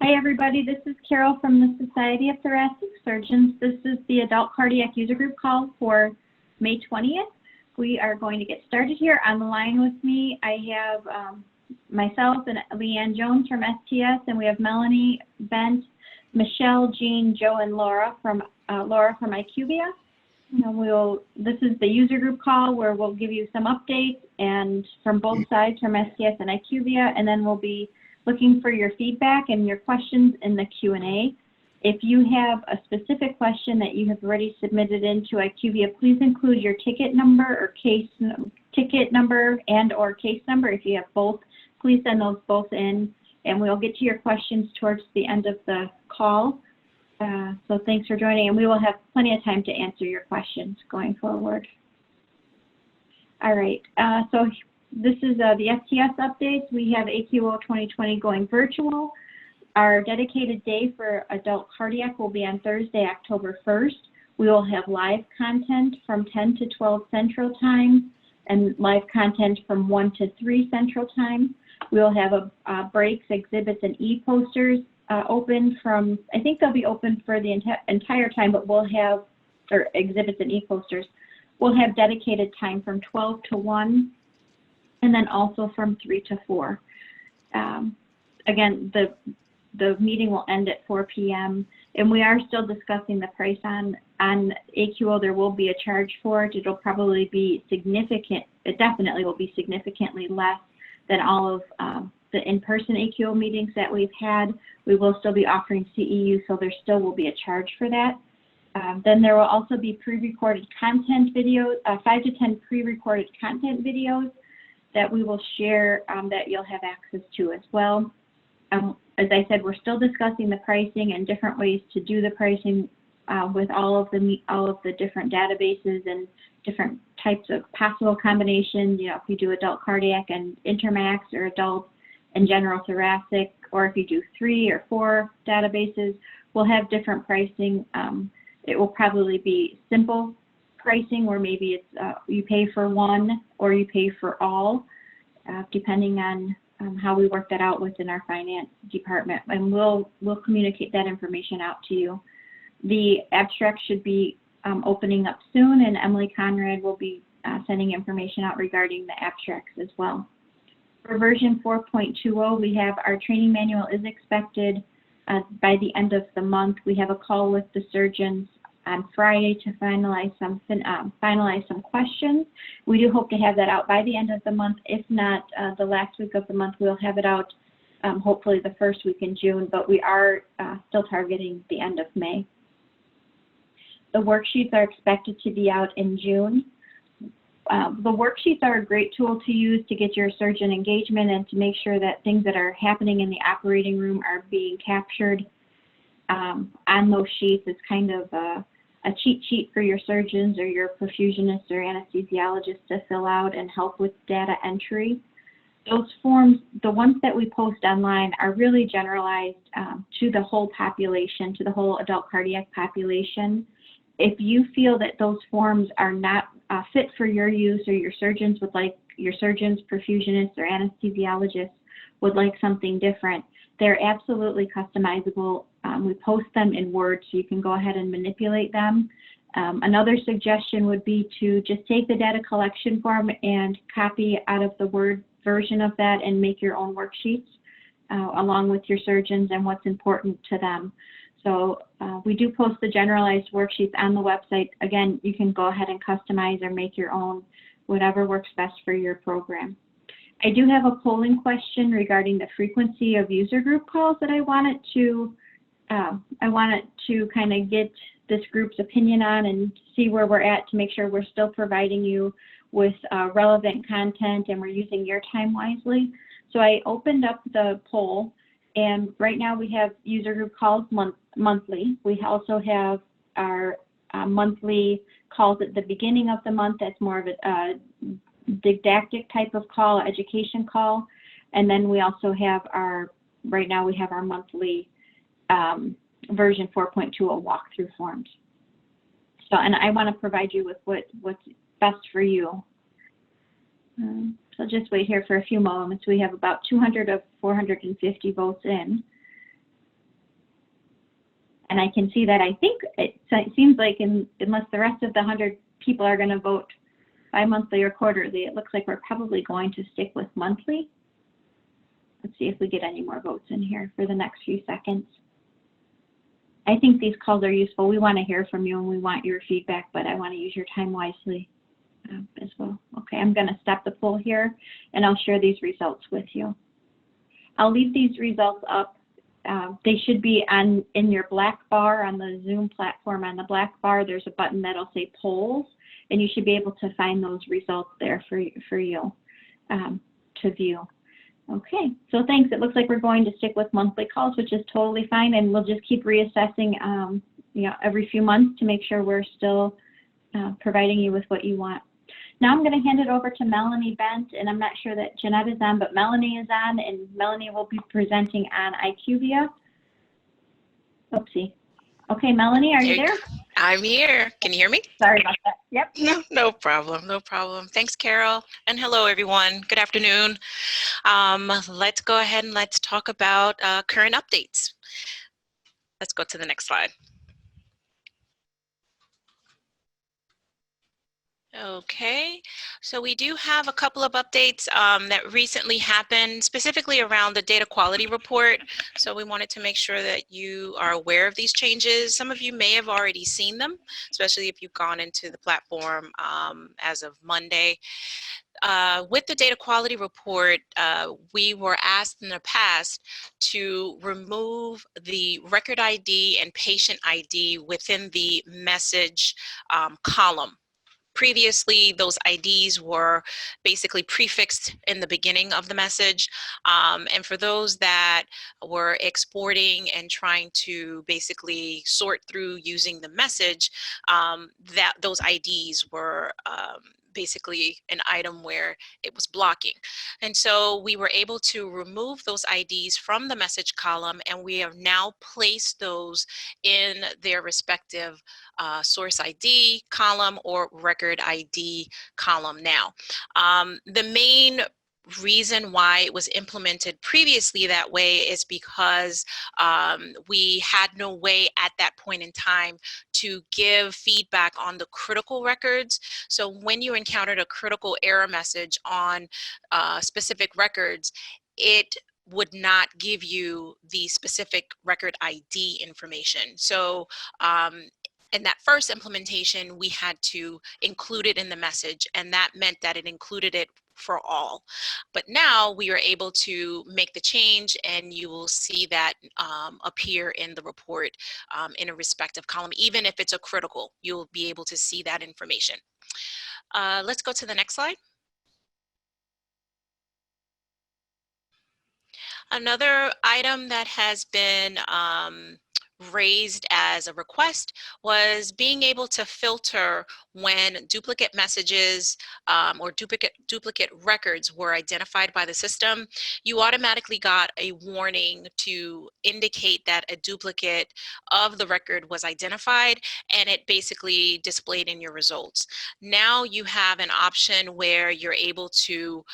Hi everybody, this is Carol from the Society of Thoracic Surgeons. This is the Adult Cardiac User Group call for May 20th. We are going to get started here. On the line with me, I have myself and Leanne Jones from STS, and we have Melanie, Bent, Michelle, Jean, Joe, and Laura from IQVIA. This is the user group call where we'll give you some updates and from both sides, from STS and IQVIA, and then we'll be looking for your feedback and your questions in the Q&A. If you have a specific question that you have already submitted into IQVIA, please include your ticket number or case number and or case number. If you have both, please send those both in, and we'll get to your questions towards the end of the call. So thanks for joining, and we will have plenty of time to answer your questions going forward. All right, so this is the STS updates. We have AQO 2020 going virtual. Our dedicated day for adult cardiac will be on Thursday, October 1st. We will have live content from 10 to 12 Central Time and live content from 1 to 3 Central Time. We will have breaks, exhibits, and e-posters open from, I think they'll be open for the entire time, but we'll have, or exhibits and e-posters, we'll have dedicated time from 12 to 1. And then also from 3 to 4. Again, the meeting will end at 4 p.m. and we are still discussing the price on AQO. There will be a charge for it. It'll probably be significant. It definitely will be significantly less than all of the in-person AQO meetings that we've had. We will still be offering CEU, so there still will be a charge for that. Then there will also be pre-recorded content videos, 5 to 10 pre-recorded content videos that we will share that you'll have access to as well. As I said, we're still discussing the pricing and different ways to do the pricing with all of the different databases and different types of possible combinations. You know, if you do adult cardiac and intermax, or adult and general thoracic, or if you do 3 or 4 databases, we'll have different pricing. It will probably be simple pricing, where maybe it's you pay for one or you pay for all, depending on how we work that out within our finance department, and we'll communicate that information out to you. The abstract should be opening up soon, and Emily Conrad will be sending information out regarding the abstracts as well. For version 4.20, we have our training manual is expected by the end of the month. We have a call with the surgeons on Friday to finalize some questions. We do hope to have that out by the end of the month. If not, the last week of the month, we'll have it out hopefully the first week in June, but we are still targeting the end of May. The worksheets are expected to be out in June. The worksheets are a great tool to use to get your surgeon engagement and to make sure that things that are happening in the operating room are being captured on those sheets. It's kind of a cheat sheet for your surgeons or your perfusionists or anesthesiologists to fill out and help with data entry. Those forms, the ones that we post online, are really generalized to the whole population, to the whole adult cardiac population. If you feel that those forms are not fit for your use, or your surgeons, perfusionists, or anesthesiologists would like something different, they're absolutely customizable. We post them in Word, so you can go ahead and manipulate them. Another suggestion would be to just take the data collection form and copy out of the Word version of that and make your own worksheets along with your surgeons and what's important to them. So we do post the generalized worksheets on the website. Again, you can go ahead and customize or make your own, whatever works best for your program. I do have a polling question regarding the frequency of user group calls that I wanted to kind of get this group's opinion on and see where we're at to make sure we're still providing you with relevant content and we're using your time wisely. So I opened up the poll, and right now we have user group calls monthly. We also have our monthly calls at the beginning of the month. That's more of a didactic type of call, education call. And then we also have right now we have our monthly version 4.20 walkthrough forms. So, and I want to provide you with what's best for you. So just wait here for a few moments. We have about 200 of 450 votes in. And I can see that I think it seems like unless the rest of the 100 people are going to vote bi-monthly or quarterly, it looks like we're probably going to stick with monthly. Let's see if we get any more votes in here for the next few seconds. I think these calls are useful. We want to hear from you and we want your feedback, but I want to use your time wisely as well. Okay, I'm going to stop the poll here and I'll share these results with you. I'll leave these results up. They should be in your black bar on the Zoom platform. On the black bar, there's a button that'll say polls, and you should be able to find those results there for you to view. Okay, so thanks. It looks like we're going to stick with monthly calls, which is totally fine, and we'll just keep reassessing every few months to make sure we're still providing you with what you want. Now I'm going to hand it over to Melanie Bent, and I'm not sure that Jeanette is on, but Melanie is on, and Melanie will be presenting on IQVIA. Oopsie. Okay, Melanie, are you there? I'm here. Can you hear me? Sorry about that. Yep. No problem. No problem. Thanks, Carol. And hello, everyone. Good afternoon. Let's go ahead and let's talk about current updates. Let's go to the next slide. Okay, so we do have a couple of updates that recently happened, specifically around the data quality report. So we wanted to make sure that you are aware of these changes. Some of you may have already seen them, especially if you've gone into the platform as of Monday. With the data quality report, we were asked in the past to remove the record ID and patient ID within the message column. Previously, those IDs were basically prefixed in the beginning of the message. And for those that were exporting and trying to basically sort through using the message, those IDs were basically an item where it was blocking. And so we were able to remove those IDs from the message column, and we have now placed those in their respective source ID column or record ID column now. The main reason why it was implemented previously that way is because we had no way at that point in time to give feedback on the critical records. So when you encountered a critical error message on specific records, it would not give you the specific record ID information. So in that first implementation, we had to include it in the message, and that meant that it included it for all. But now we are able to make the change, and you will see that appear in the report in a respective column. Even if it's a critical, you'll be able to see that information. Let's go to the next slide. Another item that has been raised as a request was being able to filter when duplicate messages or duplicate records were identified by the system. You automatically got a warning to indicate that a duplicate of the record was identified, and it basically displayed in your results. Now you have an option where you're able to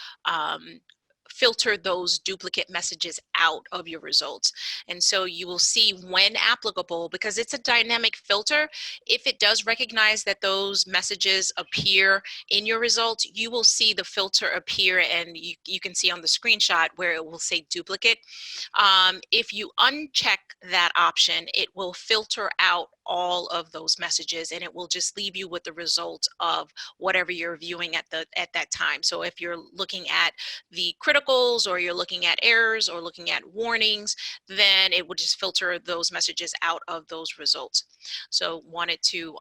filter those duplicate messages out of your results. And so you will see when applicable, because it's a dynamic filter, if it does recognize that those messages appear in your results, you will see the filter appear, and you can see on the screenshot where it will say duplicate. If you uncheck that option, it will filter out all of those messages, and it will just leave you with the results of whatever you're viewing at that time. So if you're looking at the criticals, or you're looking at errors, or looking at warnings, then it will just filter those messages out of those results. So wanted to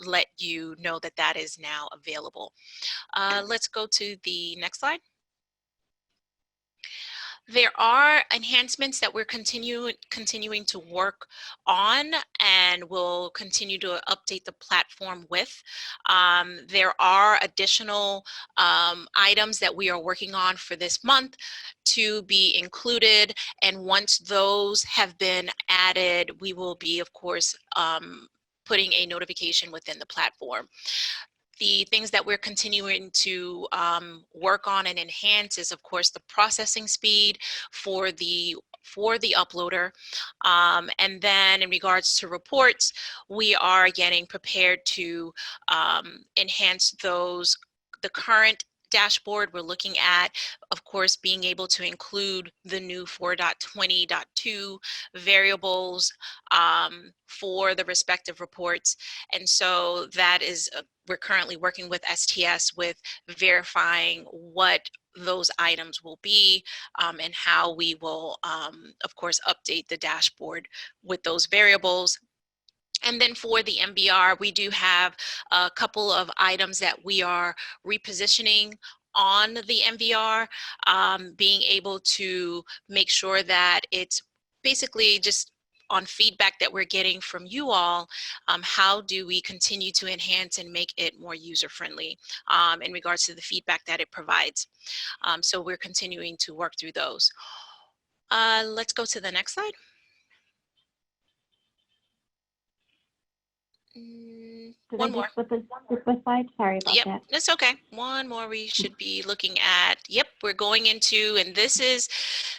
let you know that that is now available. Let's go to the next slide. There are enhancements that we're continuing to work on, and we'll continue to update the platform with. There are additional items that we are working on for this month to be included, and once those have been added, we will be, of course, putting a notification within the platform. The things that we're continuing to work on and enhance is, of course, the processing speed for the for the uploader. And then in regards to reports, we are getting prepared to enhance those. The current dashboard we're looking at, of course, being able to include the new 4.20.2 variables for the respective reports. And so that is, we're currently working with STS with verifying what those items will be and how we will, of course, update the dashboard with those variables. And then for the MBR, we do have a couple of items that we are repositioning on the MVR, being able to make sure that it's basically just on feedback that we're getting from you all, how do we continue to enhance and make it more user-friendly in regards to the feedback that it provides. So we're continuing to work through those. Let's go to the next slide. One more. Skip the slide? Sorry about Yep, that. that's okay. One more we should be looking at. Yep, we're going into, and this is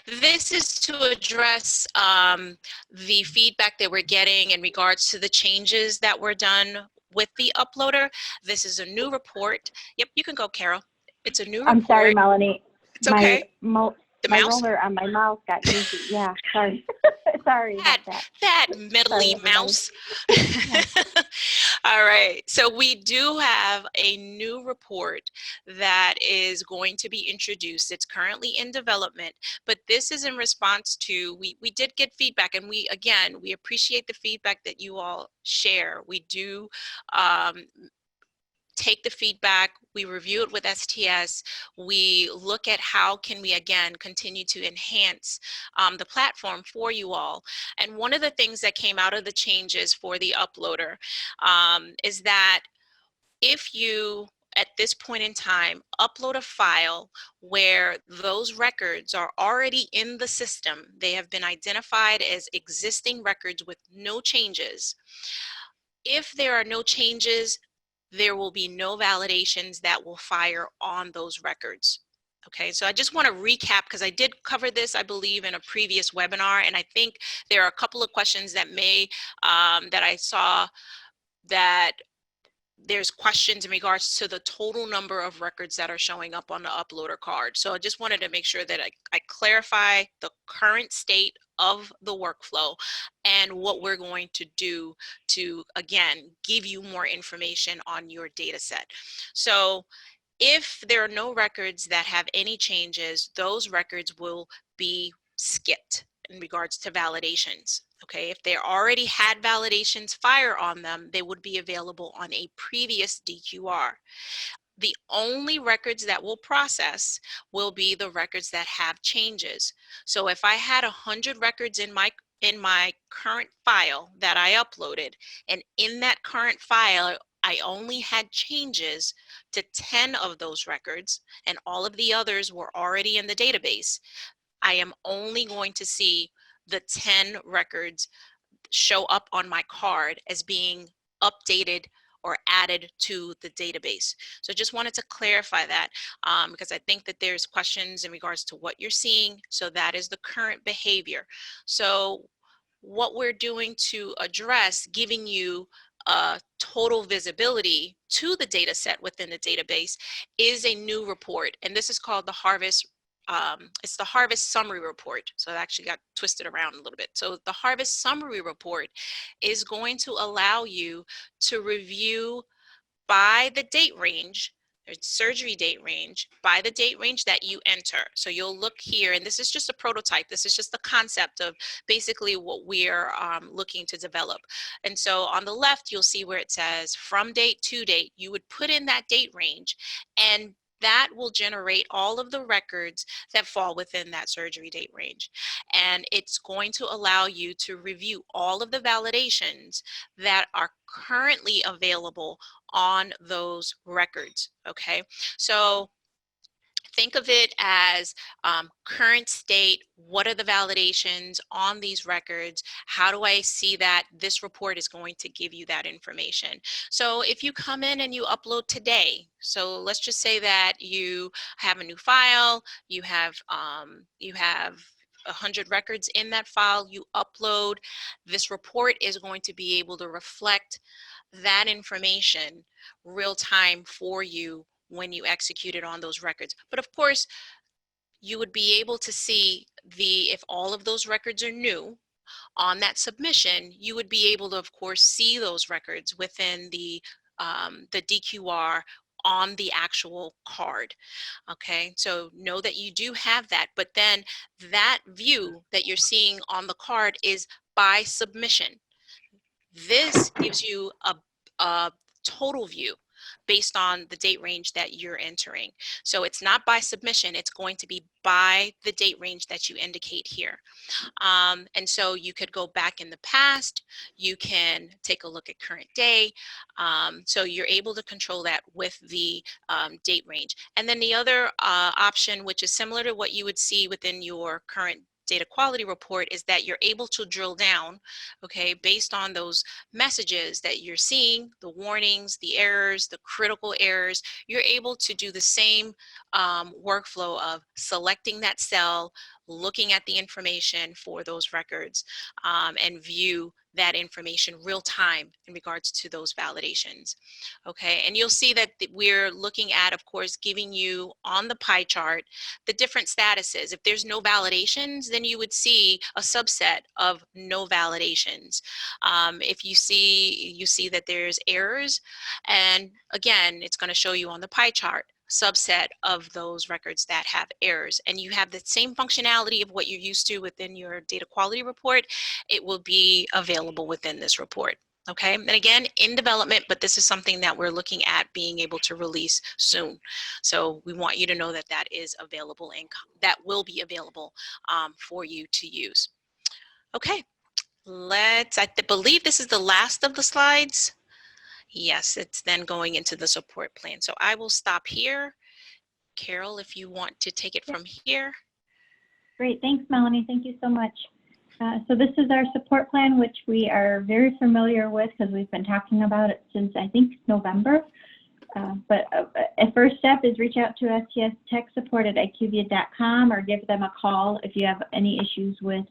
to address the feedback that we're getting in regards to the changes that were done with the uploader. This is a new report. Yep, you can go, Carol. It's a new report. I'm sorry, Melanie. It's okay. My roller on my mouse got busy. Yeah, sorry. Sorry about that. That meddly mouse. Yeah. All right, so we do have a new report that is going to be introduced. It's currently in development, but this is in response to, we did get feedback, and we appreciate the feedback that you all share. We do take the feedback, we review it with STS, we look at how can we again continue to enhance the platform for you all. And one of the things that came out of the changes for the uploader is that if you at this point in time upload a file where those records are already in the system, they have been identified as existing records with no changes. If there are no changes, there will be no validations that will fire on those records. Okay, so I just want to recap because I did cover this, I believe, in a previous webinar, and I think there are a couple of questions that that I saw that there's questions in regards to the total number of records that are showing up on the uploader card. So I just wanted to make sure that I clarify the current state of the workflow and what we're going to do to, again, give you more information on your data set. So if there are no records that have any changes, those records will be skipped in regards to validations. Okay, if they already had validations fire on them, they would be available on a previous DQR. The only records that will process will be the records that have changes. So if I had 100 records in my current file that I uploaded, and in that current file, I only had changes to 10 of those records, and all of the others were already in the database, I am only going to see the 10 records show up on my card as being updated or added to the database. So just wanted to clarify that because I think that there's questions in regards to what you're seeing. So that is the current behavior. So what we're doing to address giving you total visibility to the data set within the database is a new report, and this is called the Harvest. It's the Harvest Summary Report. So it actually got twisted around a little bit. So the Harvest Summary Report is going to allow you to review by the date range, or surgery date range, by the date range that you enter. So you'll look here, and this is just a prototype. This is just the concept of basically what we're looking to develop. And so on the left, you'll see where it says from date to date. You would put in that date range, and that will generate all of the records that fall within that surgery date range. And it's going to allow you to review all of the validations that are currently available on those records, okay? So think of it as current state. What are the validations on these records? How do I see that? This report is going to give you that information. So if you come in and you upload today, so let's just say that you have a new file, you have 100 records in that file, you upload. This report is going to be able to reflect that information real time for you when you execute it on those records. But of course, you would be able to see if all of those records are new on that submission, you would be able to, of course, see those records within the DQR on the actual card. Okay, so know that you do have that, but then that view that you're seeing on the card is by submission. This gives you a total view based on the date range that you're entering. So it's not by submission, it's going to be by the date range that you indicate here. And so you could go back in the past, you can take a look at current day. So you're able to control that with the date range. And then the other option, which is similar to what you would see within your current data quality report, is that you're able to drill down, okay, based on those messages that you're seeing, the warnings, the errors, the critical errors. You're able to do the same workflow of selecting that cell, looking at the information for those records, and view that information real time in regards to those validations. Okay, and you'll see that we're looking at, of course, giving you on the pie chart the different statuses. If there's no validations, then you would see a subset of no validations. If you see that there's errors, and again, it's going to show you on the pie chart subset of those records that have errors, and you have the same functionality of what you're used to within your data quality report. It will be available within this report. Okay, and again, in development, but this is something that we're looking at being able to release soon. So we want you to know that that is available and that will be available for you to use. Okay, I believe this is the last of the slides. Yes, it's then going into the support plan. So I will stop here. Carol, if you want to take it from here. Great, thanks, Melanie. Thank you so much. So this is our support plan, which we are very familiar with because we've been talking about it since, I think, November. But a first step is reach out to STS Tech Support at IQVIA.com or give them a call if you have any issues with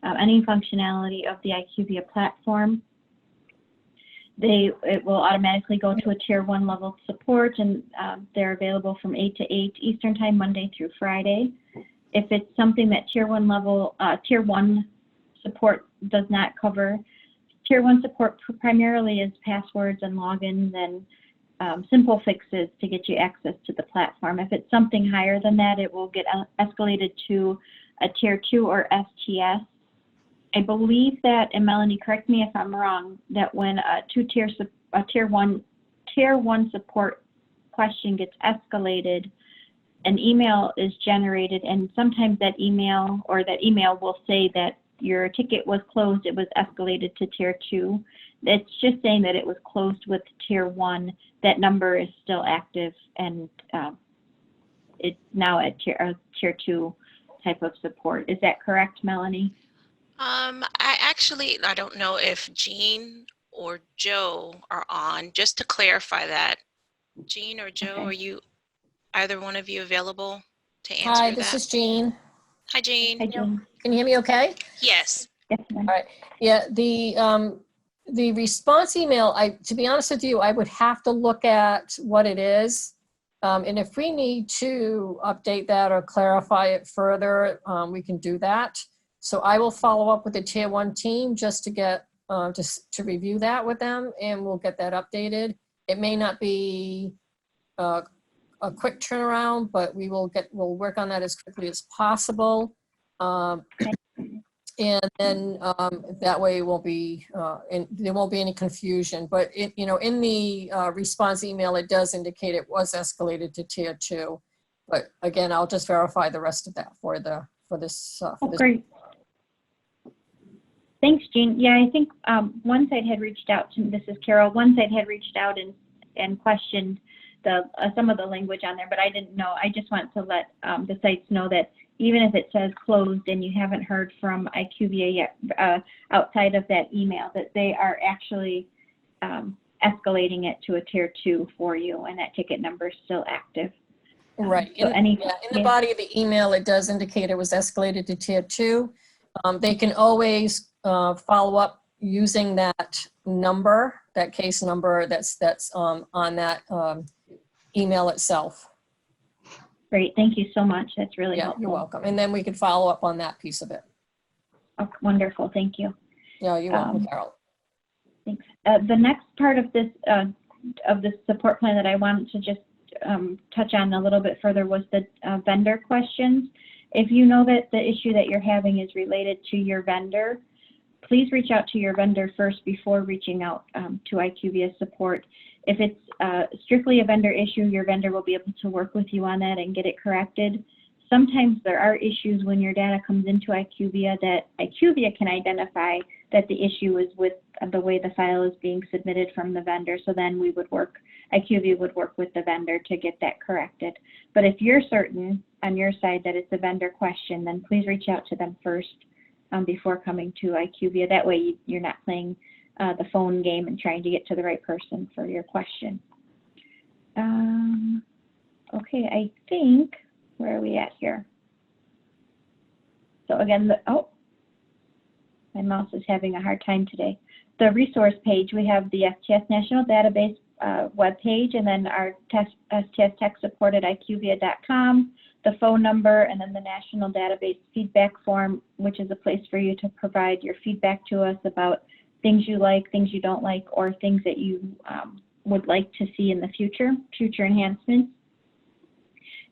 any functionality of the IQVIA platform. It will automatically go to a tier 1 level support, and they're available from 8 to 8 Eastern time, Monday through Friday. If it's something that tier 1 support does not cover, tier 1 support primarily is passwords and logins and simple fixes to get you access to the platform. If it's something higher than that, it will get escalated to a tier 2 or STS. I believe that, and Melanie, correct me if I'm wrong, that when a tier one support question gets escalated, an email is generated, and sometimes that email will say that your ticket was closed, it was escalated to tier 2. It's just saying that it was closed with tier 1. That number is still active, and it's now at tier 2 type of support. Is that correct, Melanie? I don't know if Jean or Joe are on. Just to clarify that, Jean or Joe, Okay. are you, either one of you, available to answer Hi, that? this is Jean. Hi, Jean. Hi, Jean. Can you hear me okay? Yes. Yes, All right. Yeah, the response email, to be honest with you, I would have to look at what it is. And if we need to update that or clarify it further, we can do that. So I will follow up with the tier 1 team just to get, just to review that with them, and we'll get that updated. It may not be a quick turnaround, but we'll work on that as quickly as possible. And then that way it won't be, and there won't be any confusion. But in the response email, it does indicate it was escalated to tier 2. But again, I'll just verify the rest of that for this. Great. Thanks, Jean. Yeah, I think one site had reached out to me. This is Carol. One site had reached out and questioned some of the language on there, but I didn't know. I just want to let the sites know that even if it says closed and you haven't heard from IQVIA yet outside of that email, that they are actually escalating it to a tier 2 for you, and that ticket number is still active. Right. So any, In the body of the email, it does indicate it was escalated to tier 2. They can always follow up using that number, that case number that's on that email itself. Great, thank you so much. That's really Yeah, helpful. you're welcome. And then we can follow up on that piece of it. Oh, wonderful, thank you. Yeah, you're welcome, Carol. Thanks. The next part of this support plan that I wanted to just touch on a little bit further was the vendor questions. If you know that the issue that you're having is related to your vendor, please reach out to your vendor first before reaching out to IQVIA support. If it's strictly a vendor issue, your vendor will be able to work with you on that and get it corrected. Sometimes there are issues when your data comes into IQVIA that IQVIA can identify that the issue is with the way the file is being submitted from the vendor. So then IQVIA would work with the vendor to get that corrected. But if you're certain on your side that it's a vendor question, then please reach out to them first before coming to IQVIA. That way you're not playing the phone game and trying to get to the right person for your question. Okay, I think, where are we at here? So again, my mouse is having a hard time today. The resource page, we have the STS National Database web page, and then our STS Tech Support at IQVIA.com, the phone number, and then the National Database feedback form, which is a place for you to provide your feedback to us about things you like, things you don't like, or things that you would like to see in the future enhancements.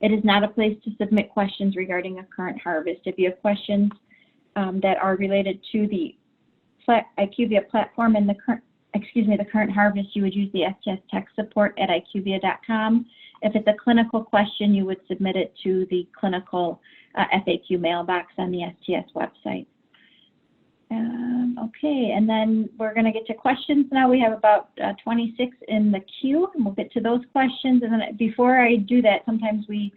It is not a place to submit questions regarding a current harvest. If you have questions that are related to the IQVIA platform and the current harvest, you would use the STS Tech Support at IQVIA.com. If it's a clinical question, you would submit it to the clinical FAQ mailbox on the STS website. Okay, and then we're going to get to questions now. We have about 26 in the queue, and we'll get to those questions. And then before I do that, sometimes we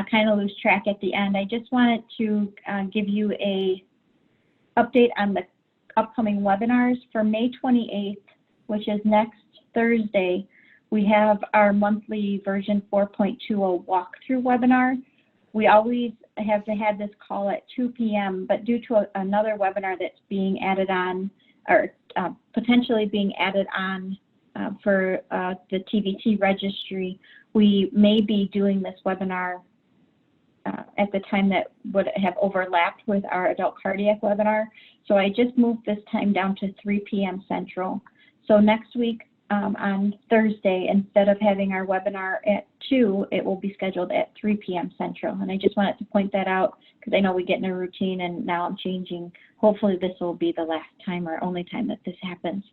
kind of lose track at the end. I just wanted to give you a update on the upcoming webinars. For May 28th, which is next Thursday, we have our monthly version 4.20 walkthrough webinar. We always have to have this call at 2 p.m., but due to another webinar that's being added on, or potentially being added on for the TVT registry, we may be doing this webinar at the time that would have overlapped with our adult cardiac webinar. So I just moved this time down to 3 p.m. Central. So next week on Thursday, instead of having our webinar at 2, it will be scheduled at 3 p.m. Central. And I just wanted to point that out because I know we get in a routine and now I'm changing. Hopefully this will be the last time or only time that this happens.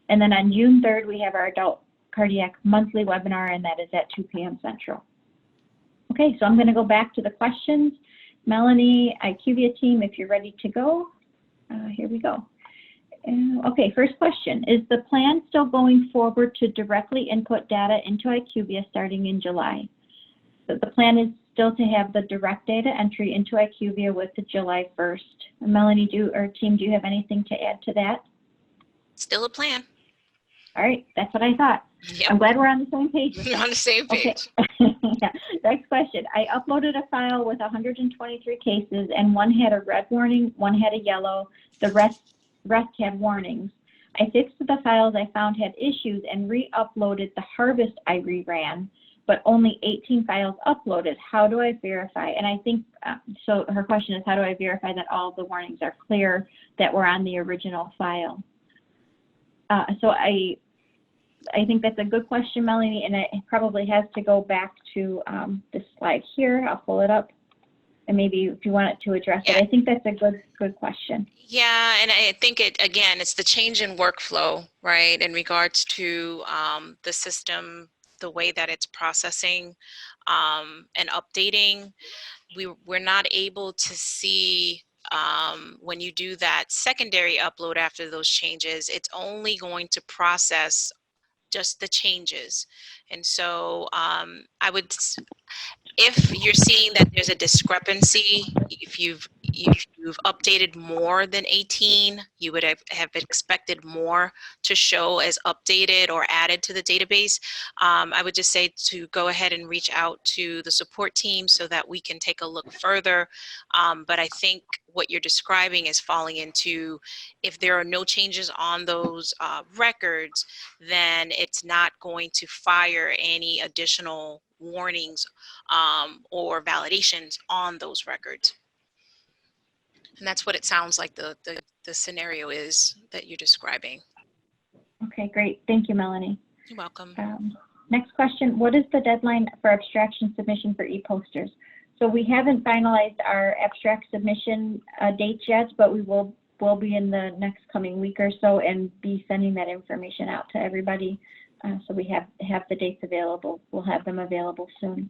And then on June 3rd, we have our adult cardiac monthly webinar, and that is at 2 p.m. Central. Okay, so I'm going to go back to the questions. Melanie, IQVIA team, if you're ready to go, here we go. Okay, first question. Is the plan still going forward to directly input data into IQVIA starting in July? So the plan is still to have the direct data entry into IQVIA with the July 1st. Melanie, team, do you have anything to add to that? Still a plan. All right, that's what I thought. Yep. I'm glad we're on the same page. On the same page. Okay. Yeah. Next question. I uploaded a file with 123 cases, and one had a red warning, one had a yellow, the rest had warnings. I fixed the files I found had issues and re-uploaded the harvest I reran, but only 18 files uploaded. How do I verify? And I think, so her question is, how do I verify that all of the warnings are clear that were on the original file? So I think that's a good question, Melanie, and it probably has to go back to this slide here. I'll pull it up, and maybe if you want it to address it. I think that's a good question. Yeah, and I think it's the change in workflow, right, in regards to the system, the way that it's processing and updating. We're not able to see when you do that secondary upload after those changes, it's only going to process just the changes. And so if you're seeing that there's a discrepancy, if you've you've updated more than 18, you would have expected more to show as updated or added to the database. I would just say to go ahead and reach out to the support team so that we can take a look further. But I think what you're describing is falling into, if there are no changes on those records, then it's not going to fire any additional warnings or validations on those records. And that's what it sounds like the scenario is that you're describing. Okay, great. Thank you, Melanie. You're welcome. Next question, what is the deadline for abstraction submission for e-posters? So we haven't finalized our abstract submission dates yet, but we will be in the next coming week or so and be sending that information out to everybody. So we have the dates available. We'll have them available soon.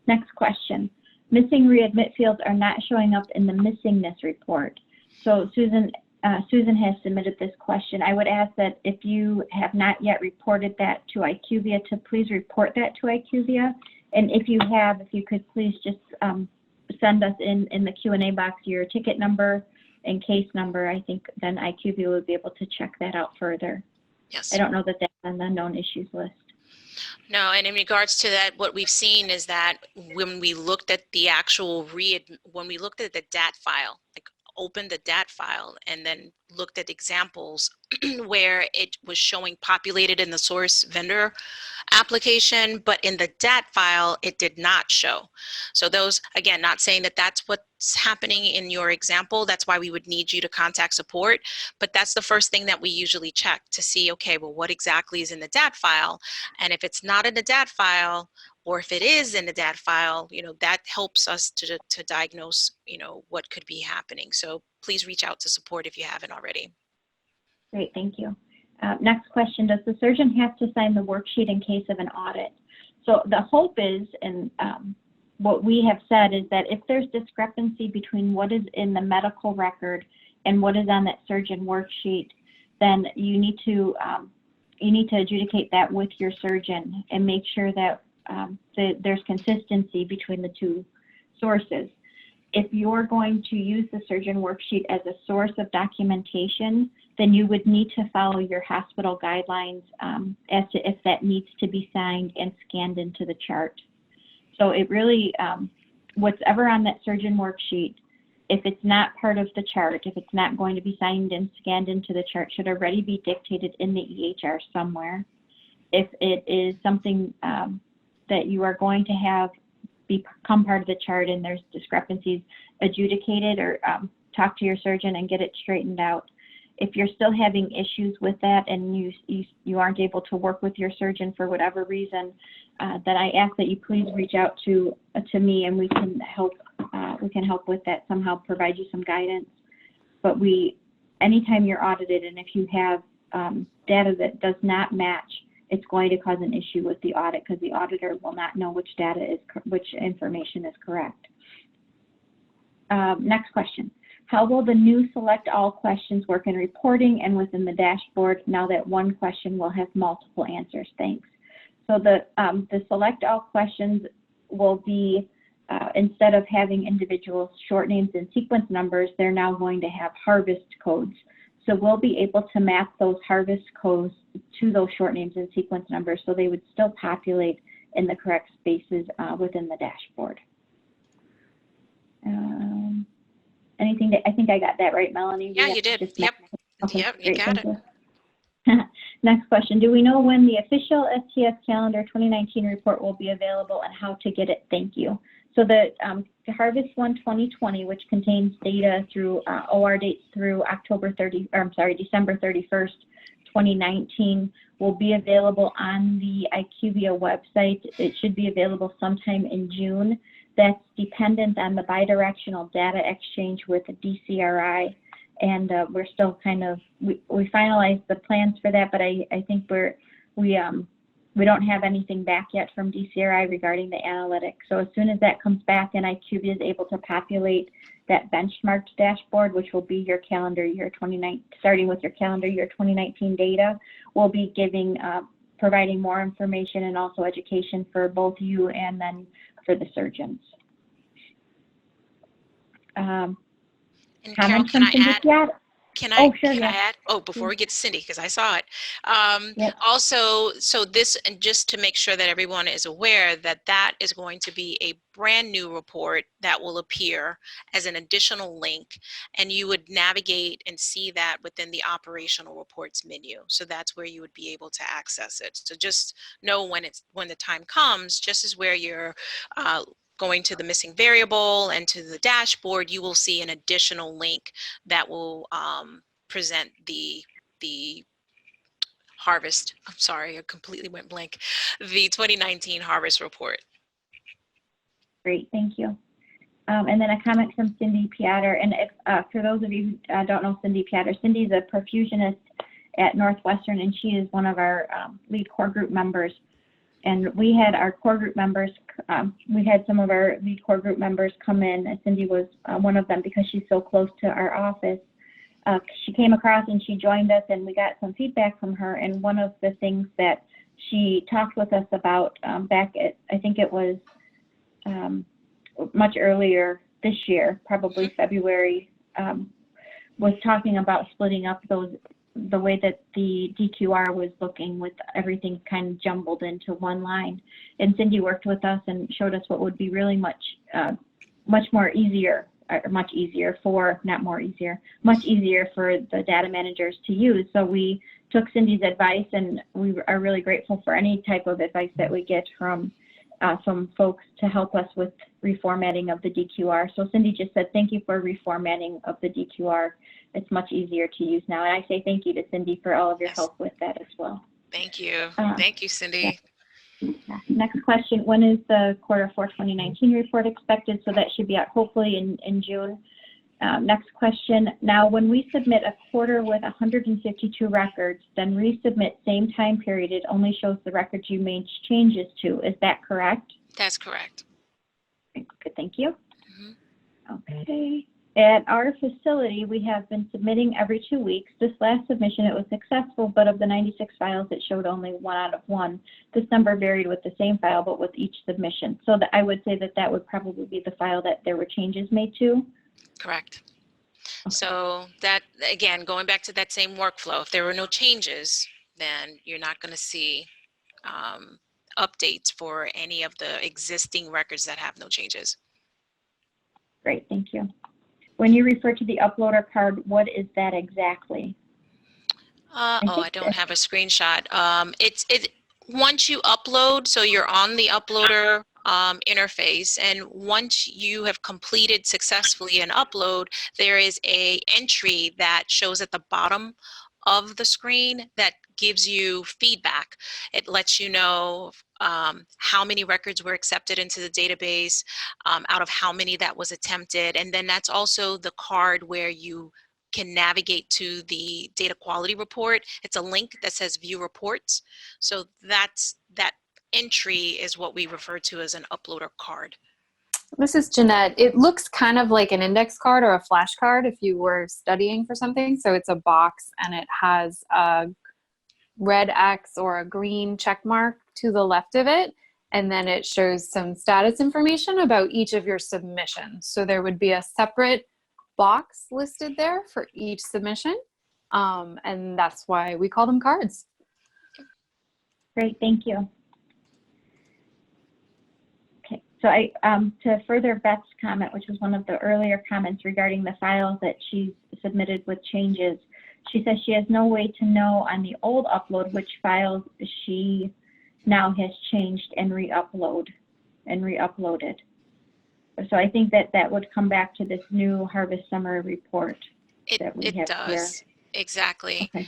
Next question, missing readmit fields are not showing up in the missingness report. So Susan has submitted this question. I would ask that if you have not yet reported that to IQVIA, to please report that to IQVIA. And if you have, if you could please just send us in the Q&A box your ticket number and case number, I think then IQVIA will be able to check that out further. Yes. I don't know that that's on the known issues list. No, and in regards to that, what we've seen is that when we looked at the actual when we looked at the DAT file, like opened the DAT file and then looked at examples where it was showing populated in the source vendor application, but in the DAT file, it did not show. So those, again, not saying that that's what's happening in your example. That's why we would need you to contact support. But that's the first thing that we usually check to see, okay, well, what exactly is in the DAT file? And if it's not in the DAT file, or if it is in the DAT file, you know, that helps us to diagnose, you know, what could be happening. So please reach out to support if you haven't already. Great, thank you. Next question, does the surgeon have to sign the worksheet in case of an audit? So the hope is, and what we have said is that if there's discrepancy between what is in the medical record and what is on that surgeon worksheet, then you need to adjudicate that with your surgeon and make sure that there's consistency between the two sources. If you're going to use the surgeon worksheet as a source of documentation, then you would need to follow your hospital guidelines as to if that needs to be signed and scanned into the chart. So it really, whatever on that surgeon worksheet, if it's not part of the chart, if it's not going to be signed and scanned into the chart, should already be dictated in the EHR somewhere. If it is something that you are going to have become part of the chart and there's discrepancies, adjudicated or talk to your surgeon and get it straightened out. If you're still having issues with that and you aren't able to work with your surgeon for whatever reason, then I ask that you please reach out to me and we can help with that somehow, provide you some guidance. But anytime you're audited and if you have data that does not match, it's going to cause an issue with the audit because the auditor will not know which information is correct. Next question. How will the new select all questions work in reporting and within the dashboard now that one question will have multiple answers? Thanks. So the select all questions will be, instead of having individual short names and sequence numbers, they're now going to have harvest codes. So we'll be able to map those harvest codes to those short names and sequence numbers so they would still populate in the correct spaces within the dashboard. Anything that, I think I got that right, Melanie? Yeah, you did. Yep. Okay, yep, great, you got it. you. Next question. Do we know when the official STS calendar 2019 report will be available and how to get it? Thank you. So the Harvest One 2020, which contains data through OR dates through December 31st, 2019, will be available on the IQVIA website. It should be available sometime in June. That's dependent on the bidirectional data exchange with the DCRI. And we're still kind of, we finalized the plans for that, but I think we don't have anything back yet from DCRI regarding the analytics. So as soon as that comes back and IQVIA is able to populate that benchmarked dashboard, which will be your calendar year 2019, starting with your calendar year 2019 data, we'll be providing more information and also education for both you and then for the surgeons. And Carol, comments can from I Cindy add? Piat? Oh, sure, Can I yeah. add? Oh, before we get to Cindy, because I saw it. Yep. Also, so this, and just to make sure that everyone is aware that that is going to be a brand new report that will appear as an additional link, and you would navigate and see that within the operational reports menu. So that's where you would be able to access it. So just know when the time comes, just as where you're going to the missing variable and to the dashboard, you will see an additional link that will present the harvest. I'm sorry, I completely went blank. The 2019 harvest report. Great, thank you. And then a comment from Cindy Piatter. And if for those of you who don't know Cindy Piatter, Cindy's a perfusionist at Northwestern, and she is one of our lead core group members. And we had our core group members, we had some of our lead core group members come in, and Cindy was one of them because she's so close to our office. She came across and she joined us, and we got some feedback from her. And one of the things that she talked with us about back at, I think it was much earlier this year, probably February, was talking about splitting up the way that the DQR was looking, with everything kind of jumbled into one line. And Cindy worked with us and showed us what would be really much easier for the data managers to use. So we took Cindy's advice, and we are really grateful for any type of advice that we get from folks to help us with reformatting of the DQR. So Cindy just said, thank you for reformatting of the DQR. It's much easier to use now. And I say thank you to Cindy for all of your help with that as well. Thank you. Thank you, Cindy. Yeah. Next question, when is the quarter 4 2019 report expected? So that should be out hopefully in June. Next question, now when we submit a quarter with 152 records, then resubmit same time period, it only shows the records you made changes to. Is that correct? That's correct. Good, thank you. Okay. At our facility, we have been submitting every 2 weeks. This last submission, it was successful, but of the 96 files, it showed only 1 out of 1. This number varied with the same file, but with each submission. So that I would say that that would probably be the file that there were changes made to. Correct. So that, again, going back to that same workflow, if there were no changes, then you're not going to see updates for any of the existing records that have no changes. Great, thank you. When you refer to the uploader card, what is that exactly? I don't have a screenshot. Once you upload, so you're on the uploader interface, and once you have completed successfully an upload, there is a entry that shows at the bottom of the screen that gives you feedback. It lets you know how many records were accepted into the database, out of how many that was attempted, and then that's also the card where you can navigate to the data quality report. It's a link that says view reports. So that entry is what we refer to as an uploader card. This is Jeanette. It looks kind of like an index card or a flashcard if you were studying for something. So it's a box and it has a red X or a green check mark to the left of it. And then it shows some status information about each of your submissions. So there would be a separate box listed there for each submission. And that's why we call them cards. Great, thank you. Okay, so to further Beth's comment, which was one of the earlier comments regarding the files that she submitted with changes, she says she has no way to know on the old upload which files she now has changed and re-uploaded. So I think that would come back to this new harvest summary report that we have does. here. Exactly. Okay.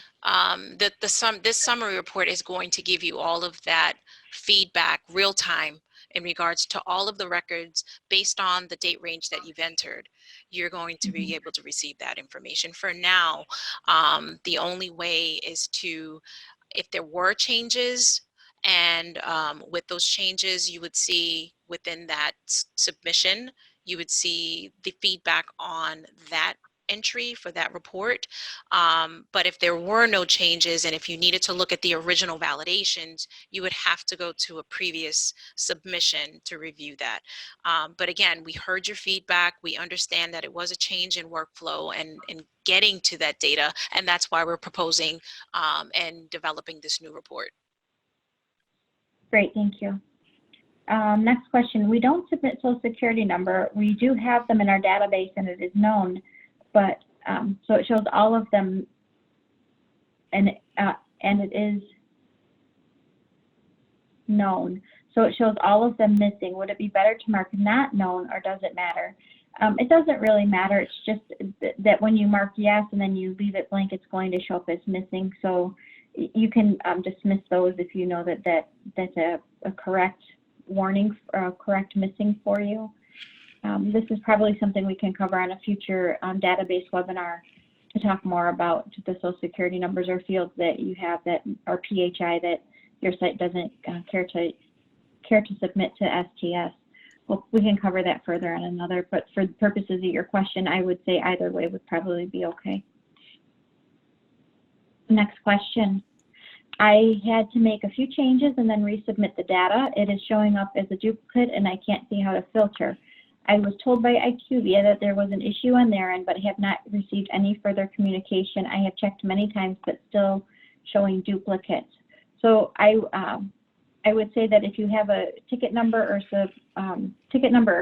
This summary report is going to give you all of that feedback real time in regards to all of the records based on the date range that you've entered. You're going to be able to receive that information. For now, the only way is to, if there were changes, and with those changes, you would see within that submission, you would see the feedback on that entry for that report. But if there were no changes and if you needed to look at the original validations, you would have to go to a previous submission to review that. But again, we heard your feedback. We understand that it was a change in workflow and getting to that data, and that's why we're proposing and developing this new report. Great, thank you. Next question. We don't submit Social Security number. We do have them in our database and it is known, but so it shows all of them, and it is known. So it shows all of them missing. Would it be better to mark not known, or does it matter? It doesn't really matter. It's just that when you mark yes and then you leave it blank, it's going to show up as missing. So you can dismiss those if you know that that's a correct warning, correct missing for you. This is probably something we can cover on a future database webinar to talk more about the Social Security numbers or fields that you have that are PHI that your site doesn't care to submit to STS. Well, we can cover that further on another, but for the purposes of your question, I would say either way would probably be okay. Next question. I had to make a few changes and then resubmit the data. It is showing up as a duplicate and I can't see how to filter. I was told by IQVIA that there was an issue on their end, but have not received any further communication. I have checked many times, but still showing duplicates. So I would say that if you have a ticket number or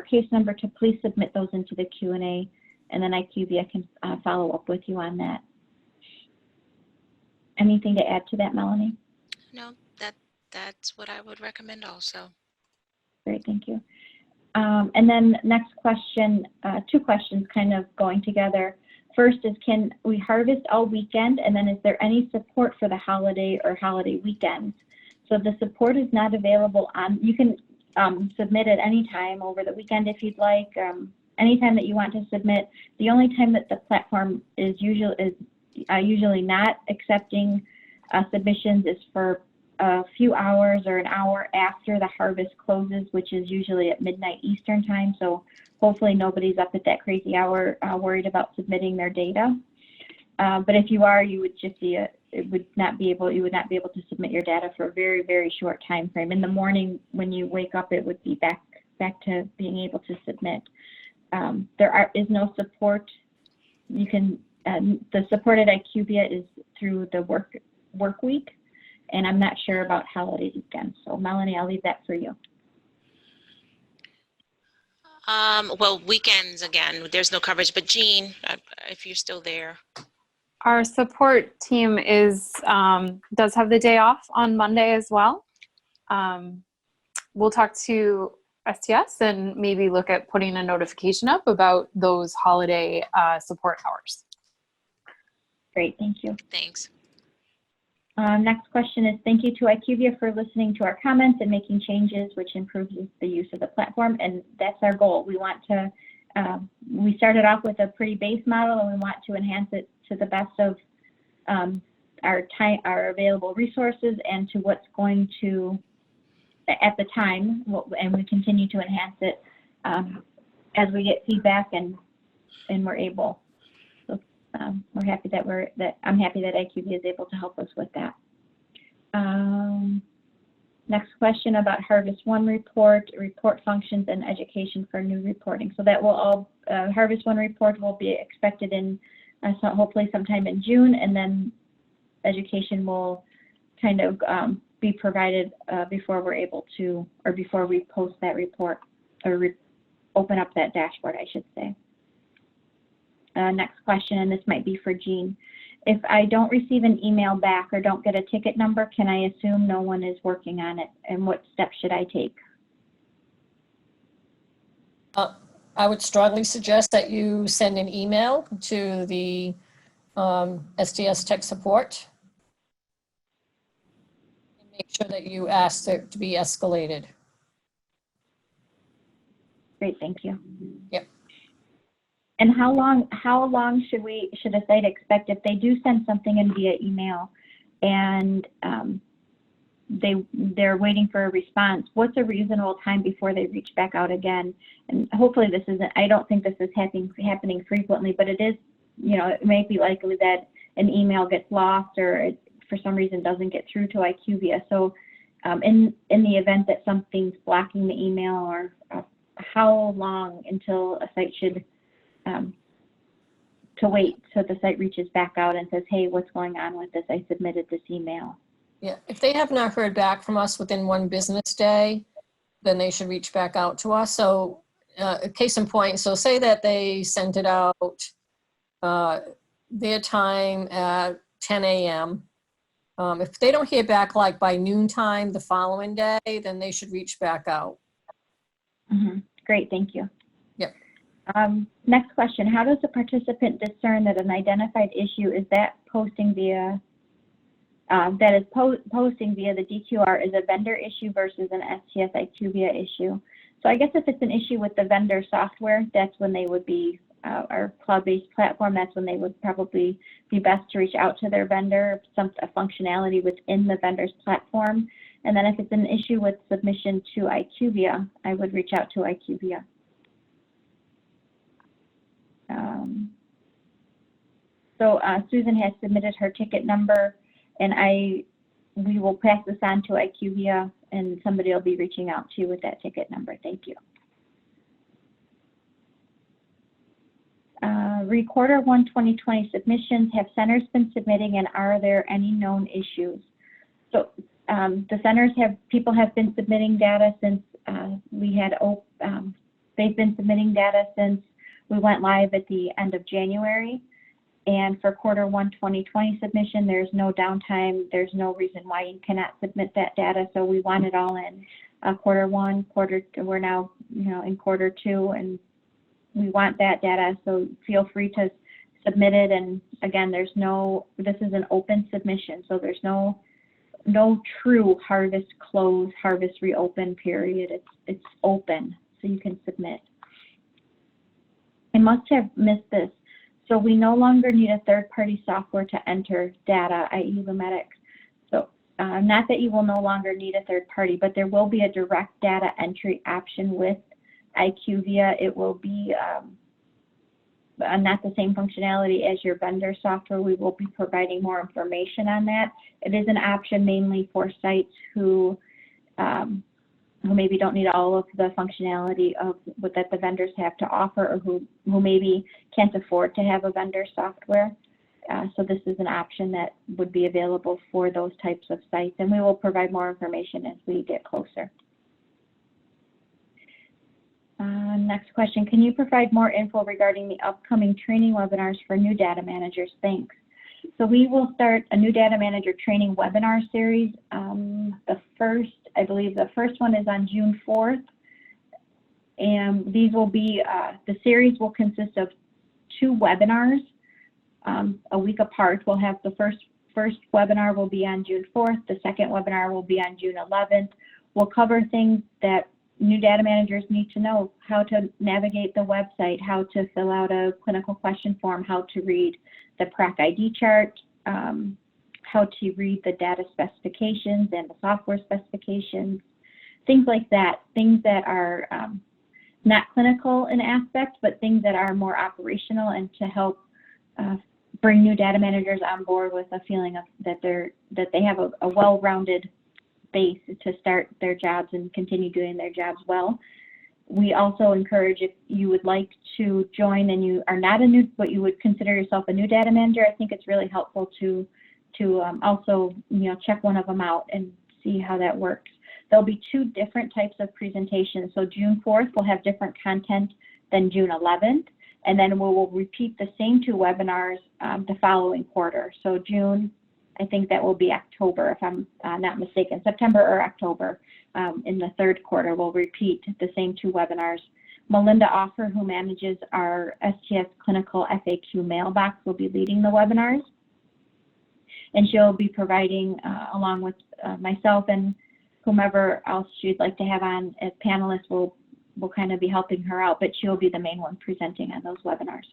case number, to please submit those into the Q&A, and then IQVIA can follow up with you on that. Anything to add to that, Melanie? No, that's what I would recommend also. Great, thank you. And then next question, two questions kind of going together. First is, can we harvest all weekend? And then is there any support for the holiday or holiday weekends? So the support is not available on, you can submit at any time over the weekend if you'd like, anytime that you want to submit. The only time that the platform is usually not accepting submissions is for a few hours or an hour after the harvest closes, which is usually at midnight Eastern time. So hopefully nobody's up at that crazy hour worried about submitting their data. But if you are, you would just see you would not be able to submit your data for a very, very short time frame. In the morning when you wake up, it would be back to being able to submit. There is no support. You can the support at IQVIA is through the work week, and I'm not sure about holiday weekends. So Melanie, I'll leave that for you. Well, weekends, again, there's no coverage, but Jean, if you're still there. Our support team does have the day off on Monday as well. We'll talk to STS and maybe look at putting a notification up about those holiday support hours. Great, thank you. Thanks. Next question is, thank you to IQVIA for listening to our comments and making changes which improves the use of the platform, and that's our goal. We want to, we started off with a pretty base model and we want to enhance it to the best of our available resources and to what's going to, at the time, and we continue to enhance it as we get feedback and we're able. So we're happy that I'm happy that IQVIA is able to help us with that. Next question about Harvest One report functions and education for new reporting. So that will all, Harvest One report will be expected in so hopefully sometime in June, and then education will kind of be provided before we're able to, or before we post that report or open up that dashboard, I should say. Next question, and this might be for Jean. If I don't receive an email back or don't get a ticket number, can I assume no one is working on it? And what steps should I take? I would strongly suggest that you send an email to the STS Tech Support and make sure that you ask it to be escalated. Great, thank you. Yep. And how long should a site expect if they do send something in via email and they're waiting for a response? What's a reasonable time before they reach back out again? And hopefully this isn't, I don't think this is happening frequently, but it is it may be likely that an email gets lost or it, for some reason, doesn't get through to IQVIA. So in the event that something's blocking the email, or how long until a site should to wait so the site reaches back out and says, hey, what's going on with this? I submitted this email. Yeah, if they have not heard back from us within 1 business day, then they should reach back out to us. So case in point, so say that they sent it out their time at 10 a.m. If they don't hear back like by noontime the following day, then they should reach back out. Mm-hmm. Great, thank you. Yep. Next question, how does the participant discern that an identified issue is that posting via posting via the DQR is a vendor issue versus an STS IQVIA issue? So I guess if it's an issue with the vendor software, that's when they would be, our cloud-based platform, that's when they would probably be best to reach out to their vendor, a functionality within the vendor's platform. And then if it's an issue with submission to IQVIA, I would reach out to IQVIA. Susan has submitted her ticket number, and we will pass this on to IQVIA, and somebody will be reaching out to you with that ticket number. Thank you. Quarter 1 2020 submissions. Have centers been submitting, and are there any known issues? So the centers people have been submitting data since they've been submitting data since we went live at the end of January. And for quarter 1 2020 submission, there's no downtime. There's no reason why you cannot submit that data. So we want it all in quarter 1, we're now in quarter 2, and we want that data. So feel free to submit it. And again, this is an open submission. So there's no true harvest close, harvest reopen period. It's open, so you can submit. I must have missed this. So we no longer need a third-party software to enter data, i.e. Lumetics. So not that you will no longer need a third party, but there will be a direct data entry option with IQVIA. It will be not the same functionality as your vendor software. We will be providing more information on that. It is an option mainly for sites who maybe don't need all of the functionality that the vendors have to offer, or who maybe can't afford to have a vendor software. So this is an option that would be available for those types of sites, and we will provide more information as we get closer. Next question, can you provide more info regarding the upcoming training webinars for new data managers? Thanks. So we will start a new data manager training webinar series. I believe the first one is on June 4th. And these will be, the series will consist of 2 webinars a week apart. We'll have the first webinar will be on June 4th. The second webinar will be on June 11th. We'll cover things that new data managers need to know: how to navigate the website, how to fill out a clinical question form, how to read the PRAC ID chart, how to read the data specifications and the software specifications, things like that, things that are not clinical in aspect, but things that are more operational, and to help bring new data managers on board with a feeling of that they have a well-rounded base to start their jobs and continue doing their jobs well. We also encourage, if you would like to join and you are not but you would consider yourself a new data manager, I think it's really helpful to also check one of them out and see how that works. There'll be 2 different types of presentations. So June 4th will have different content than June 11th, and then we will repeat the same 2 webinars the following quarter. So June, I think that will be October, if I'm not mistaken, September or October. In the 3rd quarter, we'll repeat the same 2 webinars. Melinda Offer, who manages our STS Clinical FAQ mailbox, will be leading the webinars. And she'll be providing, along with myself and whomever else she'd like to have on as panelists, will kind of be helping her out, but she'll be the main one presenting on those webinars.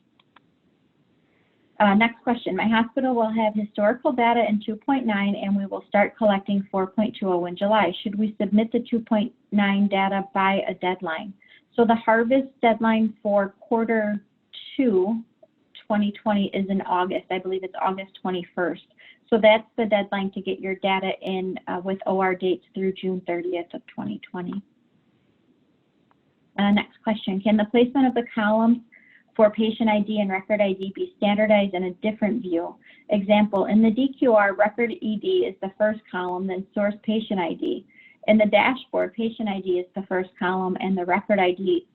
Next question. My hospital will have historical data in 2.9, and we will start collecting 4.20 in July. Should we submit the 2.9 data by a deadline? So the harvest deadline for quarter 2 2020 is in August. I believe it's August 21st. So that's the deadline to get your data in with OR dates through June 30th of 2020. Next question, can the placement of the columns for patient ID and record ID be standardized in a different view? Example, in the DQR, record ED is the first column, then source patient ID. In the dashboard, patient ID is the first column and the record ID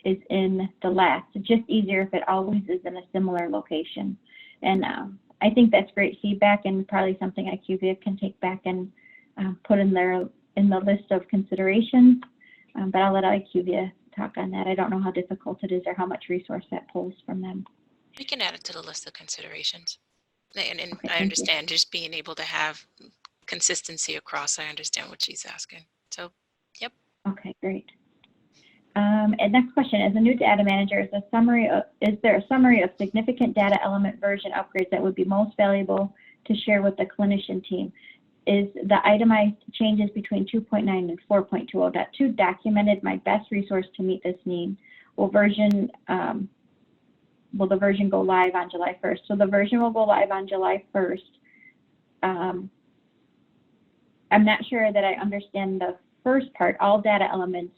is in the last. It's just easier if it always is in a similar location. And I think that's great feedback and probably something IQVIA can take back and put in the list of considerations. But I'll let IQVIA talk on that. I don't know how difficult it is or how much resource that pulls from them. We can add it to the list of considerations. And Okay, I understand just being able to have consistency across. I understand what she's asking. So, yep. Okay, great. And next question, as a new data manager, is there a summary of significant data element version upgrades that would be most valuable to share with the clinician team? Is the itemized changes between 2.9 and 4.20.2 documented? My best resource to meet this need. Will the version go live on July 1st? So the version will go live on July 1st. I'm not sure that I understand the first part. All data elements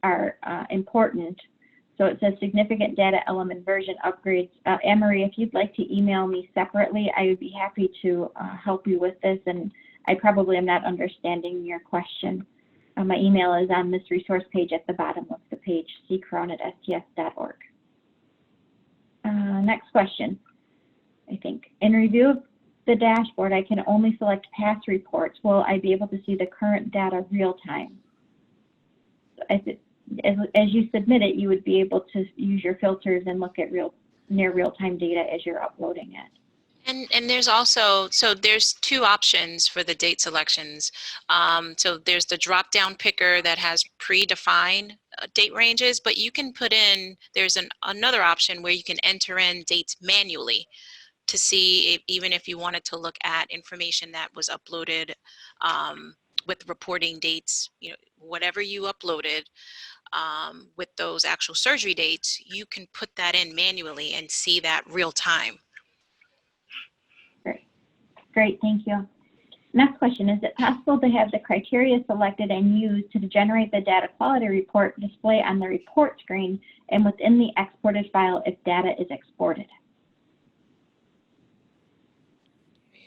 are important. So it says significant data element version upgrades. Anne-Marie, if you'd like to email me separately, I would be happy to help you with this. And I probably am not understanding your question. My email is on this resource page at the bottom of the page, ccrown@sts.org. Next question, I think. In review of the dashboard, I can only select past reports. Will I be able to see the current data real time? As you submit it, you would be able to use your filters and look at near real-time data as you're uploading it. And there's also, so there's two options for the date selections. So there's the drop-down picker that has predefined date ranges, but you can put in, there's another option where you can enter in dates manually to see even if you wanted to look at information that was uploaded with reporting dates, whatever you uploaded with those actual surgery dates, you can put that in manually and see that real time. Great, thank you. Next question, is it possible to have the criteria selected and used to generate the data quality report display on the report screen and within the exported file if data is exported?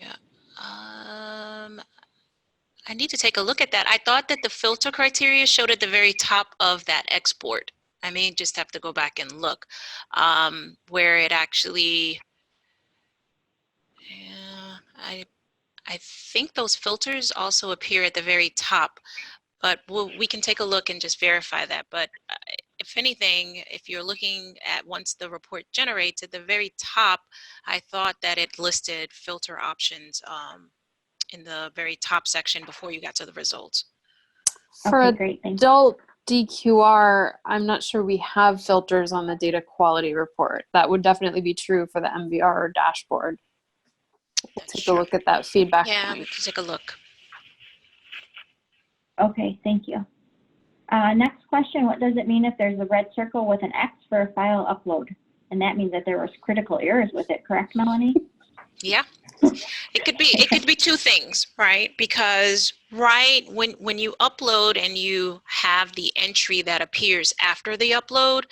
Yeah, I need to take a look at that. I thought that the filter criteria showed at the very top of that export. I may just have to go back and look where it actually, yeah, I think those filters also appear at the very top, but we can take a look and just verify that. But if anything, if you're looking at once the report generates at the very top, I thought that it listed filter options in the very top section before you got to the results. For Okay, great, thank you. adult DQR, I'm not sure we have filters on the data quality report. That would definitely be true for the MVR dashboard. We'll That's take true. a look at that feedback Yeah, we point. can take a look. Okay, thank you. Next question, what does it mean if there's a red circle with an X for a file upload? And that means that there was critical errors with it, correct, Melanie? Yeah, it could be two things, right? Because when you upload and you have the entry that appears after the upload,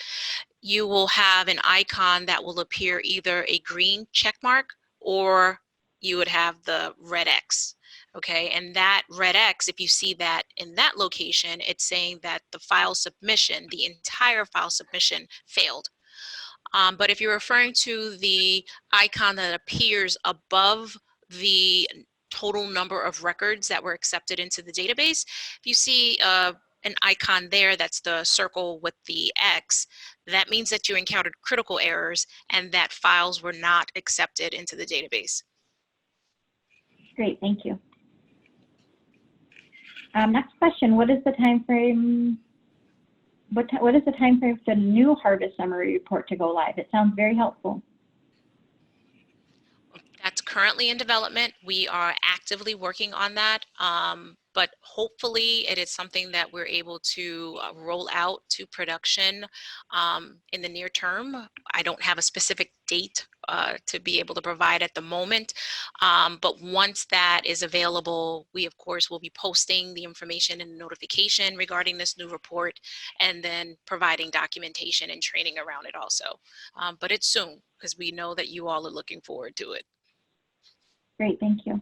you will have an icon that will appear either a green check mark or you would have the red X. Okay, and that red X, if you see that in that location, it's saying that the file submission, the entire file submission failed. But if you're referring to the icon that appears above the total number of records that were accepted into the database, if you see an icon there that's the circle with the X, that means that you encountered critical errors and that files were not accepted into the database. Great, thank you. Next question, what is the time frame? What is the time frame for the new harvest summary report to go live? It sounds very helpful. That's currently in development. We are actively working on that, but hopefully it is something that we're able to roll out to production in the near term. I don't have a specific date to be able to provide at the moment, but once that is available, we of course will be posting the information and notification regarding this new report, and then providing documentation and training around it also. But it's soon, because we know that you all are looking forward to it. Great, thank you.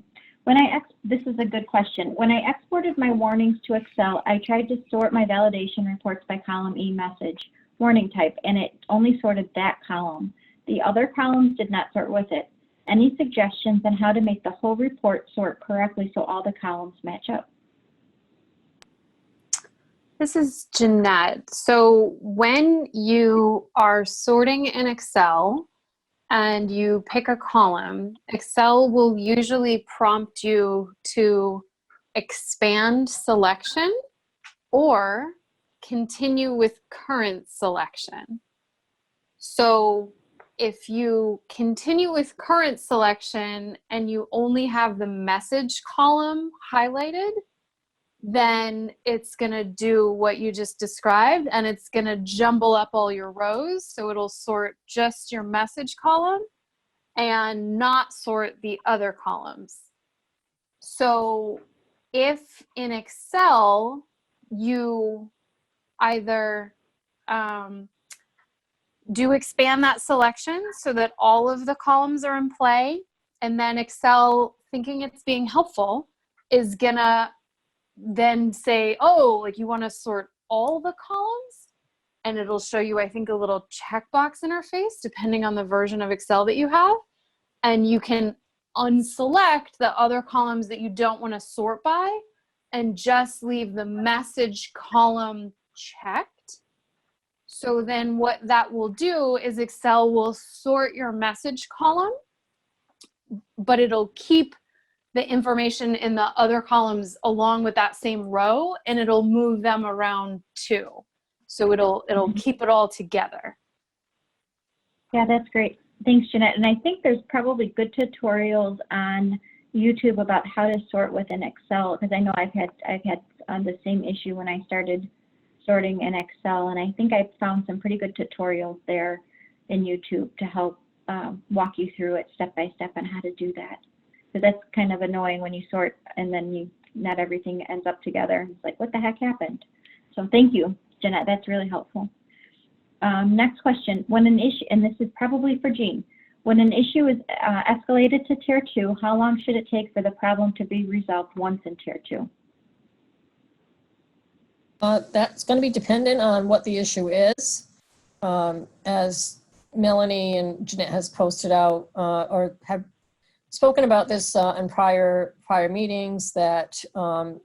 This is a good question. When I exported my warnings to Excel, I tried to sort my validation reports by column E message, warning type, and it only sorted that column. The other columns did not sort with it. Any suggestions on how to make the whole report sort correctly so all the columns match up? This is Jeanette. So when you are sorting in Excel and you pick a column, Excel will usually prompt you to expand selection or continue with current selection. So if you continue with current selection and you only have the message column highlighted, then it's going to do what you just described, and it's going to jumble up all your rows. So it'll sort just your message column and not sort the other columns. So if in Excel you either do expand that selection so that all of the columns are in play, and then Excel, thinking it's being helpful, is gonna then say, oh, like you want to sort all the columns, and it'll show you, I think, a little checkbox interface depending on the version of Excel that you have, and you can unselect the other columns that you don't want to sort by and just leave the message column checked. So then what that will do is Excel will sort your message column, but it'll keep the information in the other columns along with that same row, and it'll move them around too. So it'll keep it all together. Yeah, that's great. Thanks, Jeanette. And I think there's probably good tutorials on YouTube about how to sort within Excel, because I know I've had the same issue when I started sorting in Excel, and I think I found some pretty good tutorials there in YouTube to help walk you through it step by step on how to do that. So that's kind of annoying when you sort and then not everything ends up together. It's like, what the heck happened? So thank you, Jeanette. That's really helpful. Next question. When an issue, and this is probably for Jean, when an issue is escalated to Tier 2, how long should it take for the problem to be resolved once in Tier 2? That's going to be dependent on what the issue is. As Melanie and Jeanette has posted out or have spoken about this in prior meetings, that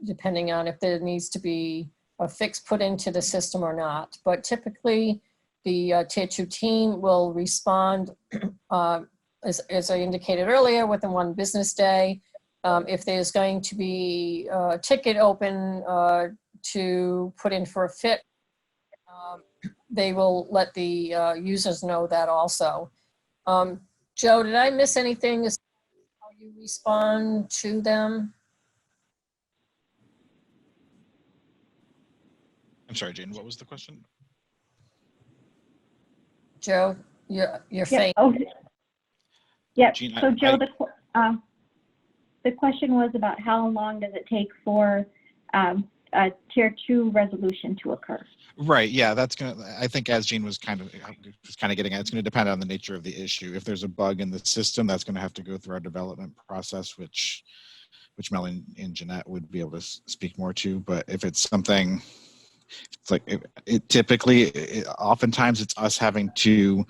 depending on if there needs to be a fix put into the system or not. But typically the Tier 2 team will respond, as I indicated earlier, within 1 business day. If there's going to be a ticket open to put in for a fix, they will let the users know that also. Joe, did I miss anything as how you respond to them? I'm sorry, Jane, what was the question? Joe, you're faint. Oh, yeah. Jean, So Joe, the question was about how long does it take for a Tier 2 resolution to occur? Right. Yeah, that's gonna. I think as Jean was kind of getting at, it's going to depend on the nature of the issue. If there's a bug in the system, that's going to have to go through our development process, which Melanie and Jeanette would be able to speak more to. But if it's something, it's like oftentimes it's us having to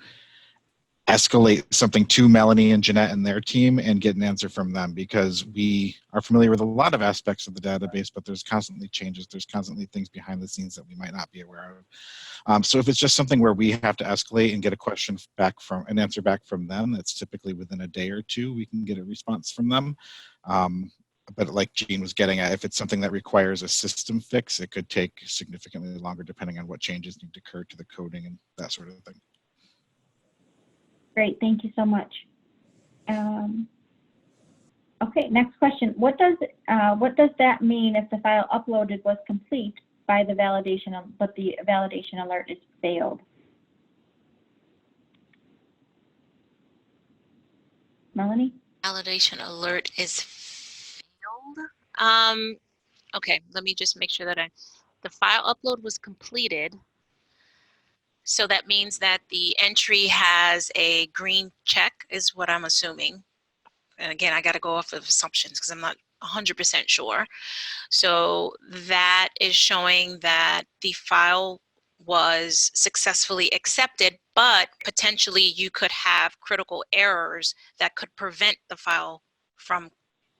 escalate something to Melanie and Jeanette and their team and get an answer from them, because we are familiar with a lot of aspects of the database, but there's constantly changes. There's constantly things behind the scenes that we might not be aware of. So if it's just something where we have to escalate and get an answer back from them, that's typically within a day or two, we can get a response from them. But like Jean was getting at, if it's something that requires a system fix, it could take significantly longer depending on what changes need to occur to the coding and that sort of thing. Great, thank you so much. Okay, next question. What does that mean if the file uploaded was complete by the validation, but the validation alert is failed? Melanie? Validation alert is failed. Okay, let me just make sure that the file upload was completed. So that means that the entry has a green check is what I'm assuming. And again, I got to go off of assumptions because I'm not 100% sure. So that is showing that the file was successfully accepted, but potentially you could have critical errors that could prevent the file from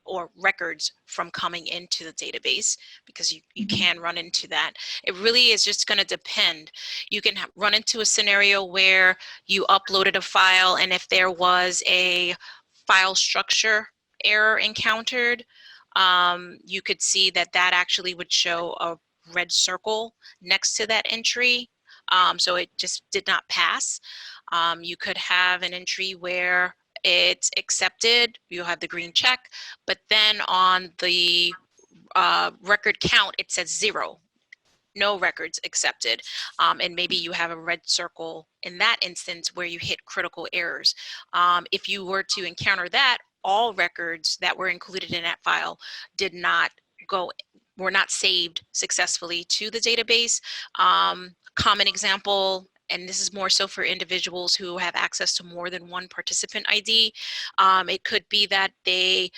or records from coming into the database, because you can run into that. It really is just going to depend. You can run into a scenario where you uploaded a file, and if there was a file structure error encountered, you could see that that actually would show a red circle next to that entry. So it just did not pass. You could have an entry where it's accepted, you'll have the green check, but then on the record count, it says 0. No records accepted. And maybe you have a red circle in that instance where you hit critical errors. If you were to encounter that, all records that were included in that file were not saved successfully to the database. Common example, and this is more so for individuals who have access to more than one participant ID. It could be that the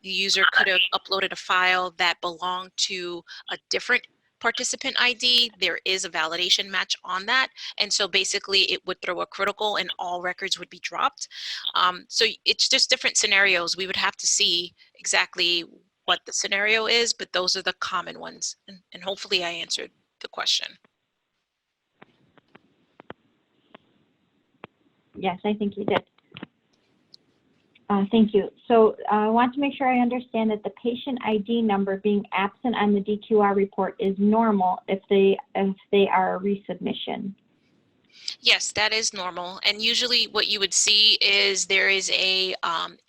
user could have uploaded a file that belonged to a different participant ID. There is a validation match on that. And so basically it would throw a critical and all records would be dropped. So it's just different scenarios. We would have to see exactly what the scenario is, but those are the common ones. And hopefully I answered the question. Yes, I think you did. Thank you. So I want to make sure I understand that the patient ID number being absent on the DQR report is normal if they are a resubmission. Yes, that is normal. And usually what you would see is there is a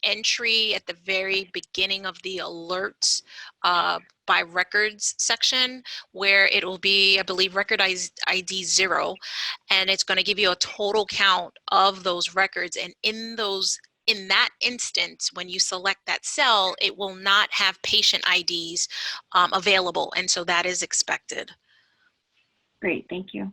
entry at the very beginning of the alerts by records section where it will be, I believe, record ID 0, and it's going to give you a total count of those records. And in that instance, when you select that cell, it will not have patient IDs available. And so that is expected. Great, thank you.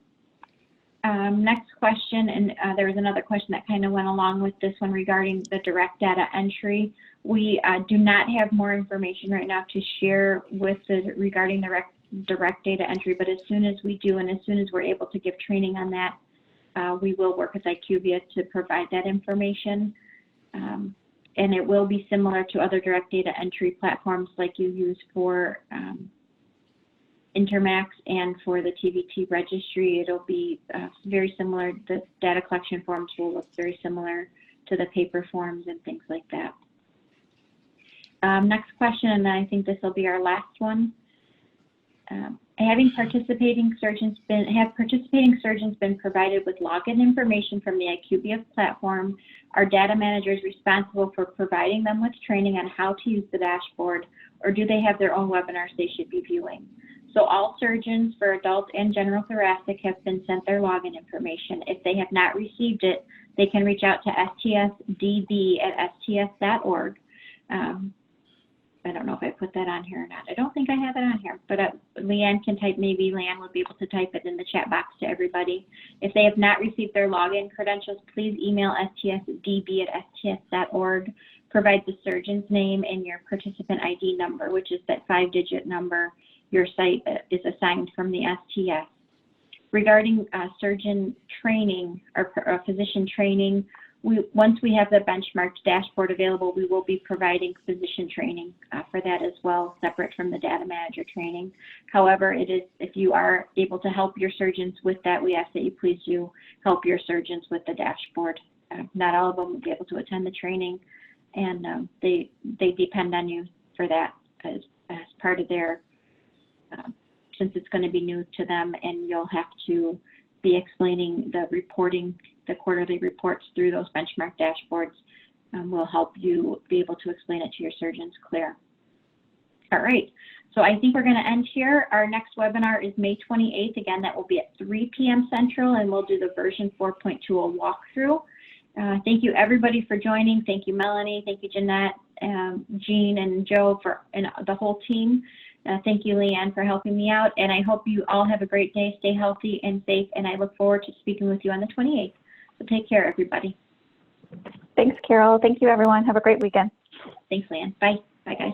Next question, and there was another question that kind of went along with this one regarding the direct data entry. We do not have more information right now to share regarding the direct data entry, but as soon as we do and as soon as we're able to give training on that, we will work with IQVIA to provide that information. And it will be similar to other direct data entry platforms like you use for Intermax and for the TVT registry. It'll be very similar. The data collection forms will look very similar to the paper forms and things like that. Next question, and I think this will be our last one. Have participating surgeons been provided with login information from the IQVIA platform? Are data managers responsible for providing them with training on how to use the dashboard, or do they have their own webinars they should be viewing? So all surgeons for adult and general thoracic have been sent their login information. If they have not received it, they can reach out to stsdb@sts.org. I don't know if I put that on here or not. I don't think I have it on here, but Leanne can type, maybe Leanne would be able to type it in the chat box to everybody. If they have not received their login credentials, please email stsdb@sts.org. Provide the surgeon's name and your participant ID number, which is that 5-digit number your site is assigned from the STS. Regarding surgeon training or physician training, once we have the benchmarked dashboard available, we will be providing physician training for that as well, separate from the data manager training. However, if you are able to help your surgeons with that, we ask that you please do help your surgeons with the dashboard. Not all of them will be able to attend the training, and they depend on you for that as part of their, since it's going to be new to them, and you'll have to be explaining the reporting, the quarterly reports through those benchmark dashboards. will help you be able to explain it to your surgeons clear. All right, so I think we're going to end here. Our next webinar is May 28th. Again, that will be at 3 p.m. Central, and we'll do the version 4.20 walkthrough. Thank you, everybody, for joining. Thank you, Melanie. Thank you, Jeanette, Jean, and Joe, and the whole team. Thank you, Leanne, for helping me out. And I hope you all have a great day. Stay healthy and safe. And I look forward to speaking with you on the 28th. So take care, everybody. Thanks, Carol. Thank you, everyone. Have a great weekend. Thanks, Leanne. Bye. Bye, guys.